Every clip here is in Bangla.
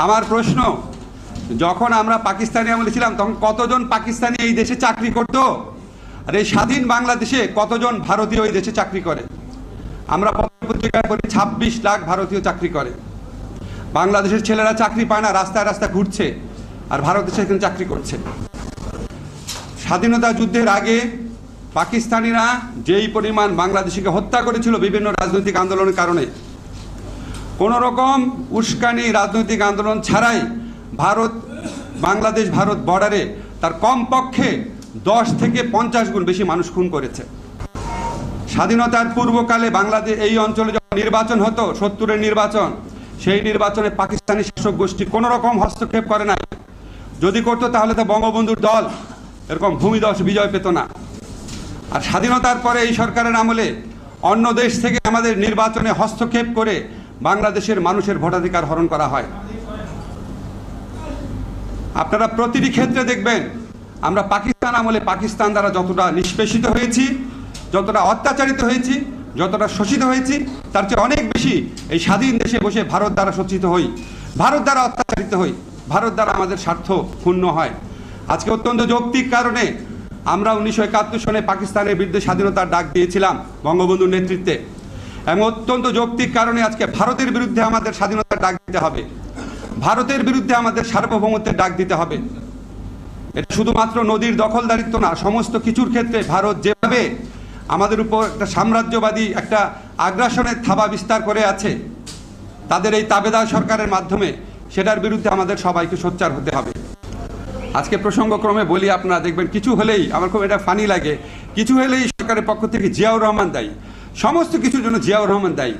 আমার প্রশ্ন, যখন আমরা পাকিস্তানি আমলে ছিলাম তখন কতজন পাকিস্তানি এই দেশে চাকরি করত? আর এই স্বাধীন বাংলাদেশে কতজন ভারতীয় এই দেশে চাকরি করে? আমরা পত্রিকায় পড়ি 26 লাখ ভারতীয় চাকরি করে। বাংলাদেশের ছেলেরা চাকরি পায় না, রাস্তায় রাস্তায় ঘুরছে, আর ভারতে সেখানে চাকরি করছে। স্বাধীনতা যুদ্ধের আগে পাকিস্তানিরা যেই পরিমাণ বাংলাদেশিকে হত্যা করেছিল বিভিন্ন রাজনৈতিক আন্দোলনের কারণে, কোনো রকম উস্কানি রাজনৈতিক আন্দোলন ছাড়াই বাংলাদেশ ভারত বর্ডারে তার কমপক্ষে 10 থেকে 50 গুণ বেশি মানুষ খুন করেছে। স্বাধীনতার পূর্বকালে বাংলাদেশ এই অঞ্চলে যখন নির্বাচন হতো, 70-এর নির্বাচন, সেই নির্বাচনে পাকিস্তানি শাসক গোষ্ঠী কোনো রকম হস্তক্ষেপ করে নাই। যদি করতো তাহলে তো বঙ্গবন্ধুর দল এরকম ভূমিধস বিজয় পেত না। আর স্বাধীনতার পরে এই সরকারের আমলে অন্য দেশ থেকে আমাদের নির্বাচনে হস্তক্ষেপ করে বাংলাদেশের মানুষের ভোটাধিকার হরণ করা হয়। আপনারা প্রতিটি ক্ষেত্রে দেখবেন আমরা পাকিস্তান আমলে পাকিস্তান দ্বারা যতটা নিষ্পেষিত হয়েছি, যতটা অত্যাচারিত হয়েছি, যতটা শোষিত হয়েছি, তার চেয়ে অনেক বেশি এই স্বাধীন দেশে বসে ভারত দ্বারা শোষিত হই, ভারত দ্বারা অত্যাচারিত হই, ভারত দ্বারা আমাদের স্বার্থ ক্ষুণ্ণ হয়। আজকে অত্যন্ত যৌক্তিক কারণে আমরা 1971 সনে পাকিস্তানের বিরুদ্ধে স্বাধীনতার ডাক দিয়েছিলাম বঙ্গবন্ধুর নেতৃত্বে, এবং অত্যন্ত যৌক্তিক কারণে আজকে ভারতের বিরুদ্ধে আমাদের স্বাধীনতার ডাক দিতে হবে, ভারতের বিরুদ্ধে আমাদের সার্বভৌমত্বের ডাক দিতে হবে। এটা শুধুমাত্র নদীর দখলদারিত্ব না, সমস্ত কিছুর ক্ষেত্রে ভারত যেভাবে আমাদের উপর একটা সাম্রাজ্যবাদী একটা আগ্রাসনের থাবা বিস্তার করে আছে তাদের এই তাবেদার সরকারের মাধ্যমে, সেটার বিরুদ্ধে আমাদের সবাইকে সোচ্চার হতে হবে। আজকে প্রসঙ্গক্রমে বলি, আপনারা দেখবেন কিছু হলেই, আমার খুব এটা ফানি লাগে, কিছু হলেই সরকারের পক্ষ থেকে জিয়াউর রহমান দায়ী, সমস্ত কিছুর জন্য জিয়াউর রহমান দায়ী।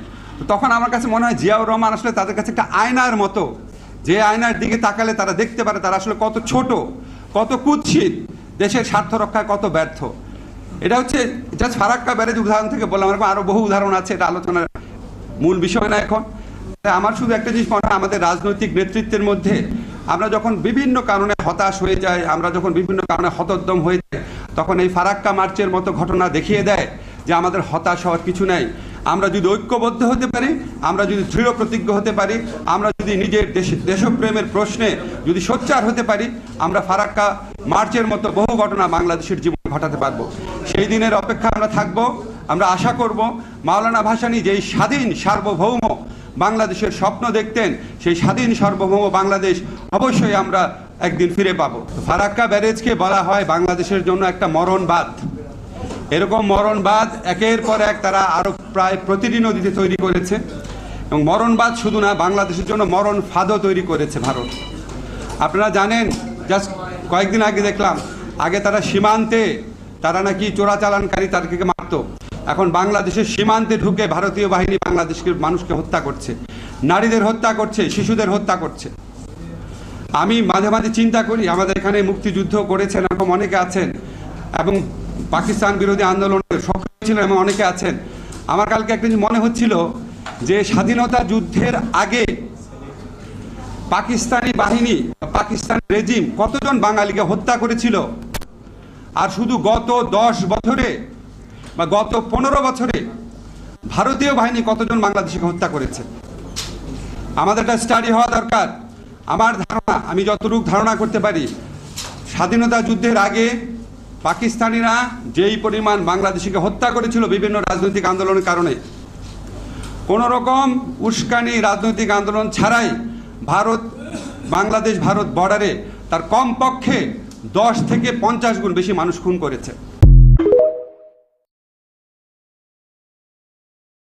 তখন আমার কাছে মনে হয় জিয়াউর রহমান আসলে তাদের কাছে একটা আয়নার মতো, যে আয়নার দিকে তাকালে তারা দেখতে পারে তারা আসলে কত ছোট, কত কুৎসিত, দেশের স্বার্থ রক্ষায় কত ব্যর্থ। এটা হচ্ছে জাস্ট ফারাক্কা ব্যারেজ উদাহরণ থেকে বললাম, এরকম আরও বহু উদাহরণ আছে, এটা আলোচনার মূল বিষয় না এখন। আমার শুধু একটা জিনিস মনে হয়, আমাদের রাজনৈতিক নেতৃত্বের মধ্যে আমরা যখন বিভিন্ন কারণে হতাশ হয়ে যাই, আমরা যখন বিভিন্ন কারণে হতোদ্যম হয়ে যাই, তখন এই ফারাক্কা মার্চের মতো ঘটনা দেখিয়ে দেয় যে আমাদের হতাশ হওয়ার কিছু নাই। আমরা যদি ঐক্যবদ্ধ হতে পারি, আমরা যদি দৃঢ় প্রতিজ্ঞ হতে পারি, আমরা যদি নিজের দেশপ্রেমের প্রশ্নে যদি সোচ্চার হতে পারি, আমরা ফারাক্কা মার্চের মতো বহু ঘটনা বাংলাদেশের জীবন ঘটাতে পারবো। সেই দিনের অপেক্ষা আমরা থাকব। আমরা আশা করব মাওলানা ভাসানী যেই স্বাধীন সার্বভৌম বাংলাদেশের স্বপ্ন দেখতেন, সেই স্বাধীন সার্বভৌম বাংলাদেশ অবশ্যই আমরা একদিন ফিরে পাবো। ফারাক্কা ব্যারেজকে বলা হয় বাংলাদেশের জন্য একটা মরণবাদ। এরকম মরণবাদ একের পর এক তারা আরো প্রায় প্রতিটি নদীতে তৈরি করেছে, এবং মরণবাদ শুধু না, বাংলাদেশের জন্য মরণ ফাঁদও তৈরি করেছে ভারত। আপনারা জানেন, জাস্ট কয়েকদিন আগে দেখলাম, আগে তারা সীমান্তে তারা নাকি চোরাচালানকারী তাদেরকে মারত, এখন বাংলাদেশের সীমান্তে ঢুকে ভারতীয় বাহিনী বাংলাদেশের মানুষকে হত্যা করছে, নারীদের হত্যা করছে, শিশুদের হত্যা করছে। আমি মাঝে মাঝে চিন্তা করি, আমাদের এখানে মুক্তিযুদ্ধ করেছেন এরকম অনেকে আছেন, এবং পাকিস্তান বিরোধী আন্দোলনের সক্রিয় ছিলেন এমন অনেকে আছেন। আমার কালকে একটা জিনিস মনে হচ্ছিল যে স্বাধীনতা যুদ্ধের আগে পাকিস্তানি বাহিনী, পাকিস্তান রেজিম কতজন বাঙালিকে হত্যা করেছিল, আর শুধু গত 10 বছরে বা গত 15 বছরে ভারতীয় বাহিনী কতজন বাংলাদেশিকে হত্যা করেছে। আমাদের একটা স্টাডি হওয়া দরকার। আমার ধারণা, আমি যতটুকু ধারণা করতে পারি, স্বাধীনতা যুদ্ধের আগে পাকিস্তানিরা যেই পরিমাণ বাংলাদেশিকে হত্যা করেছিল বিভিন্ন রাজনৈতিক আন্দোলনের কারণে, কোনো রকম উস্কানি রাজনৈতিক আন্দোলন ছাড়াই বাংলাদেশ ভারত বর্ডারে তার কমপক্ষে 10 থেকে 50 গুণ বেশি মানুষ খুন করেছে।